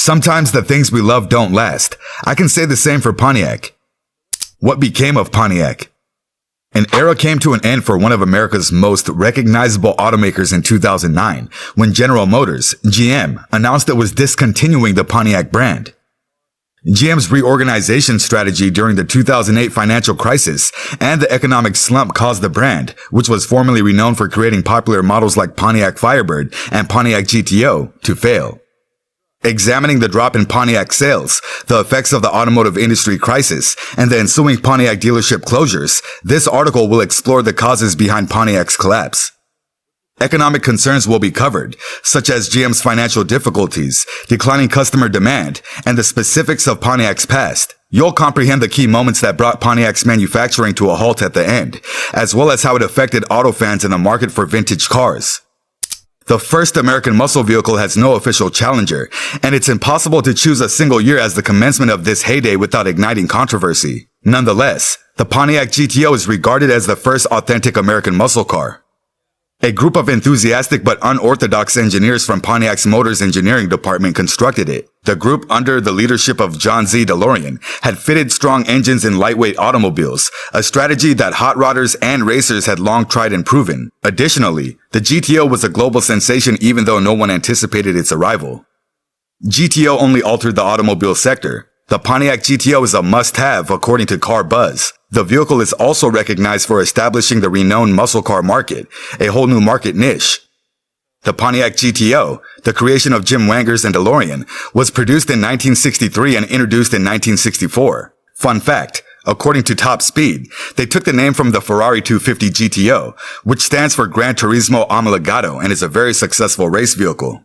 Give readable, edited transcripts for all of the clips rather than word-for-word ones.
Sometimes the things we love don't last. I can say the same for Pontiac. What became of Pontiac? An era came to an end for one of America's most recognizable automakers in 2009 when General Motors, GM, announced it was discontinuing the Pontiac brand. GM's reorganization strategy during the 2008 financial crisis and the economic slump caused the brand, which was formerly renowned for creating popular models like Pontiac Firebird and Pontiac GTO, to fail. Examining the drop in Pontiac sales, the effects of the automotive industry crisis, and the ensuing Pontiac dealership closures, this article will explore the causes behind Pontiac's collapse. Economic concerns will be covered, such as GM's financial difficulties, declining customer demand, and the specifics of Pontiac's past. You'll comprehend the key moments that brought Pontiac's manufacturing to a halt at the end, as well as how it affected auto fans in the market for vintage cars. The first American muscle vehicle has no official challenger, and it's impossible to choose a single year as the commencement of this heyday without igniting controversy. Nonetheless, the Pontiac GTO is regarded as the first authentic American muscle car. A group of enthusiastic but unorthodox engineers from Pontiac's Motors Engineering Department constructed it. The group, under the leadership of John Z. DeLorean, had fitted strong engines in lightweight automobiles, a strategy that hot rodders and racers had long tried and proven. Additionally, the GTO was a global sensation even though no one anticipated its arrival. GTO only altered the automobile sector. The Pontiac GTO is a must-have according to Car Buzz. The vehicle is also recognized for establishing the renowned muscle car market, a whole new market niche. The Pontiac GTO, the creation of Jim Wangers and DeLorean, was produced in 1963 and introduced in 1964. Fun fact, according to Top Speed, they took the name from the Ferrari 250 GTO, which stands for Gran Turismo Omologato and is a very successful race vehicle.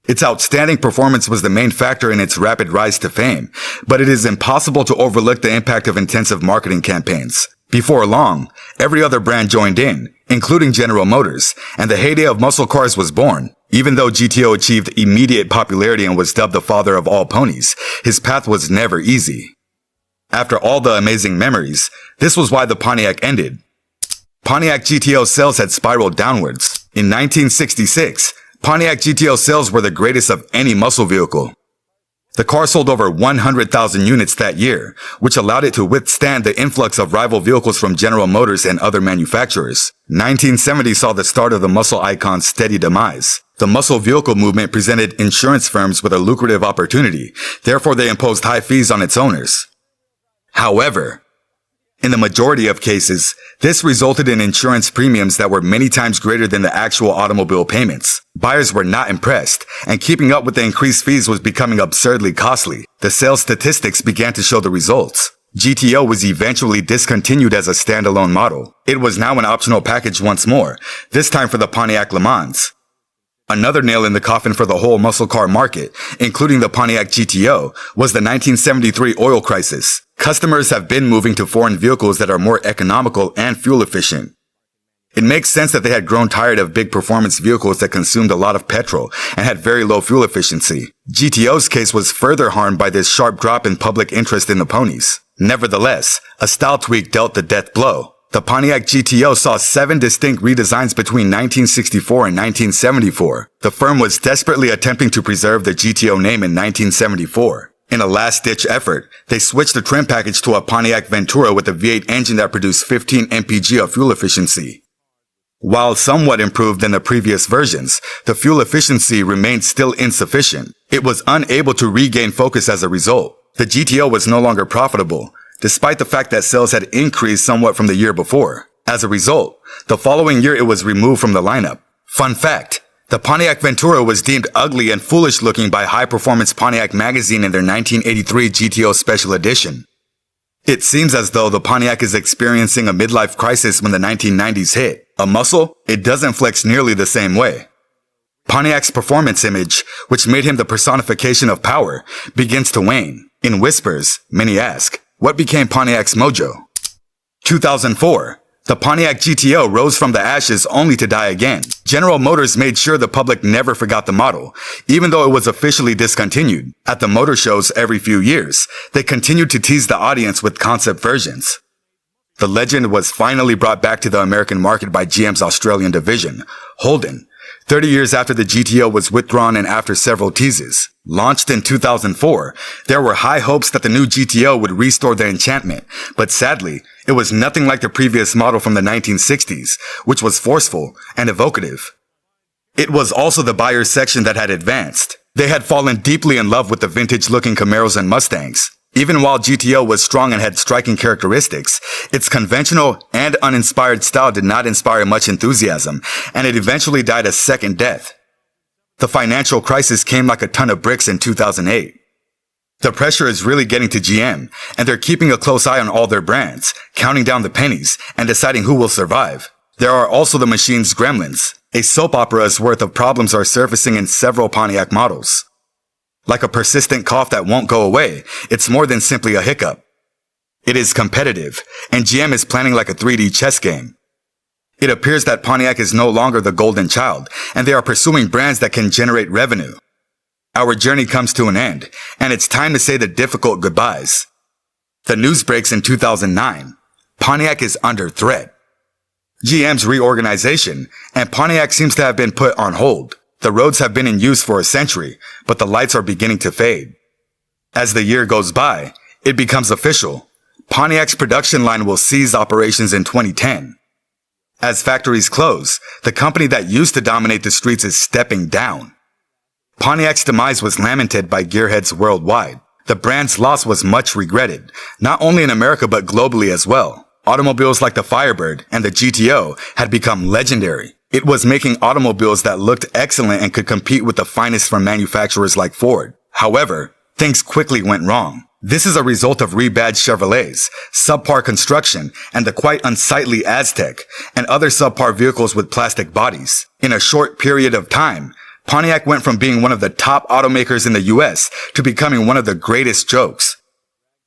Its outstanding performance was the main factor in its rapid rise to fame, but it is impossible to overlook the impact of intensive marketing campaigns. Before long, every other brand joined in, including General Motors, and the heyday of muscle cars was born. Even though GTO achieved immediate popularity and was dubbed the father of all ponies, his path was never easy. After all the amazing memories, this was why the Pontiac ended. Pontiac GTO sales had spiraled downwards. In 1966, Pontiac GTO sales were the greatest of any muscle vehicle. The car sold over 100,000 units that year, which allowed it to withstand the influx of rival vehicles from General Motors and other manufacturers. 1970 saw the start of the muscle icon's steady demise. The muscle vehicle movement presented insurance firms with a lucrative opportunity, therefore they imposed high fees on its owners. However, in the majority of cases, this resulted in insurance premiums that were many times greater than the actual automobile payments. Buyers were not impressed, and keeping up with the increased fees was becoming absurdly costly. The sales statistics began to show the results. GTO was eventually discontinued as a standalone model. It was now an optional package once more, this time for the Pontiac Le Mans. Another nail in the coffin for the whole muscle car market, including the Pontiac GTO, was the 1973 oil crisis. Customers have been moving to foreign vehicles that are more economical and fuel efficient. It makes sense that they had grown tired of big performance vehicles that consumed a lot of petrol and had very low fuel efficiency. GTO's case was further harmed by this sharp drop in public interest in the ponies. Nevertheless, a style tweak dealt the death blow. The Pontiac GTO saw 7 distinct redesigns between 1964 and 1974. The firm was desperately attempting to preserve the GTO name in 1974. In a last-ditch effort, they switched the trim package to a Pontiac Ventura with a V8 engine that produced 15 mpg of fuel efficiency. While somewhat improved than the previous versions, the fuel efficiency remained still insufficient. It was unable to regain focus as a result. The GTO was no longer profitable, despite the fact that sales had increased somewhat from the year before. As a result, the following year it was removed from the lineup. Fun fact, the Pontiac Ventura was deemed ugly and foolish looking by High Performance Pontiac magazine in their 1983 GTO Special Edition. It seems as though the Pontiac is experiencing a midlife crisis when the 1990s hit. A muscle? It doesn't flex nearly the same way. Pontiac's performance image, which made him the personification of power, begins to wane. In whispers, many ask, what became Pontiac's mojo? 2004. The Pontiac GTO rose from the ashes only to die again. General Motors made sure the public never forgot the model, even though it was officially discontinued. At the motor shows every few years, they continued to tease the audience with concept versions. The legend was finally brought back to the American market by GM's Australian division, Holden. 30 years after the GTO was withdrawn and after several teases. Launched in 2004, there were high hopes that the new GTO would restore the enchantment, but sadly, it was nothing like the previous model from the 1960s, which was forceful and evocative. It was also the buyer's section that had advanced. They had fallen deeply in love with the vintage-looking Camaros and Mustangs. Even while GTO was strong and had striking characteristics, its conventional and uninspired style did not inspire much enthusiasm, and it eventually died a second death. The financial crisis came like a ton of bricks in 2008. The pressure is really getting to GM, and they're keeping a close eye on all their brands, counting down the pennies, and deciding who will survive. There are also the machine's gremlins. A soap opera's worth of problems are surfacing in several Pontiac models. Like a persistent cough that won't go away, it's more than simply a hiccup. It is competitive, and GM is planning like a 3D chess game. It appears that Pontiac is no longer the golden child, and they are pursuing brands that can generate revenue. Our journey comes to an end, and it's time to say the difficult goodbyes. The news breaks in 2009. Pontiac is under threat. GM's reorganization, and Pontiac seems to have been put on hold. The roads have been in use for a century, but the lights are beginning to fade. As the year goes by, it becomes official. Pontiac's production line will cease operations in 2010. As factories close, the company that used to dominate the streets is stepping down. Pontiac's demise was lamented by gearheads worldwide. The brand's loss was much regretted, not only in America but globally as well. Automobiles like the Firebird and the GTO had become legendary. It was making automobiles that looked excellent and could compete with the finest from manufacturers like Ford. However, things quickly went wrong. This is a result of rebadged Chevrolets, subpar construction, and the quite unsightly Aztec, and other subpar vehicles with plastic bodies. In a short period of time, Pontiac went from being one of the top automakers in the US to becoming one of the greatest jokes.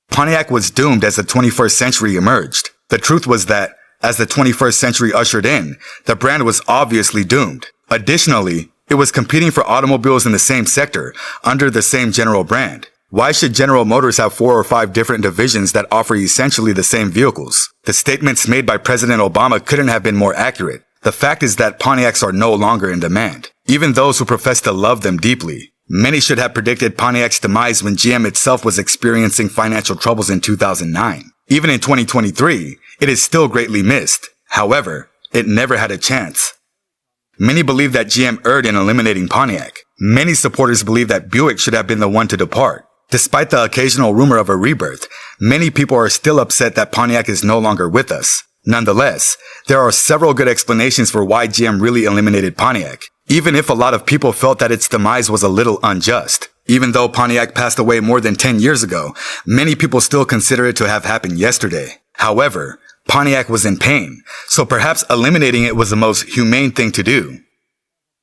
Pontiac was doomed as the 21st century emerged. The truth was that, as the 21st century ushered in, the brand was obviously doomed. Additionally, it was competing for automobiles in the same sector, under the same general brand. Why should General Motors have 4 or 5 different divisions that offer essentially the same vehicles? The statements made by President Obama couldn't have been more accurate. The fact is that Pontiacs are no longer in demand, even those who profess to love them deeply. Many should have predicted Pontiac's demise when GM itself was experiencing financial troubles in 2009. Even in 2023, it is still greatly missed. However, it never had a chance. Many believe that GM erred in eliminating Pontiac. Many supporters believe that Buick should have been the one to depart. Despite the occasional rumor of a rebirth, many people are still upset that Pontiac is no longer with us. Nonetheless, there are several good explanations for why GM really eliminated Pontiac, even if a lot of people felt that its demise was a little unjust. Even though Pontiac passed away more than 10 years ago, many people still consider it to have happened yesterday. However, Pontiac was in pain, so perhaps eliminating it was the most humane thing to do.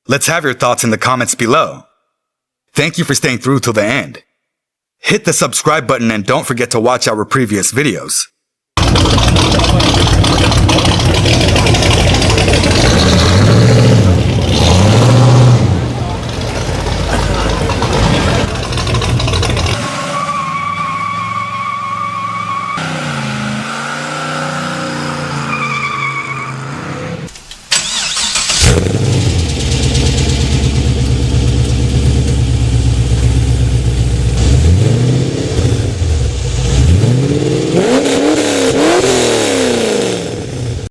Let's have your thoughts in the comments below. Thank you for staying through till the end. Hit the subscribe button and don't forget to watch our previous videos.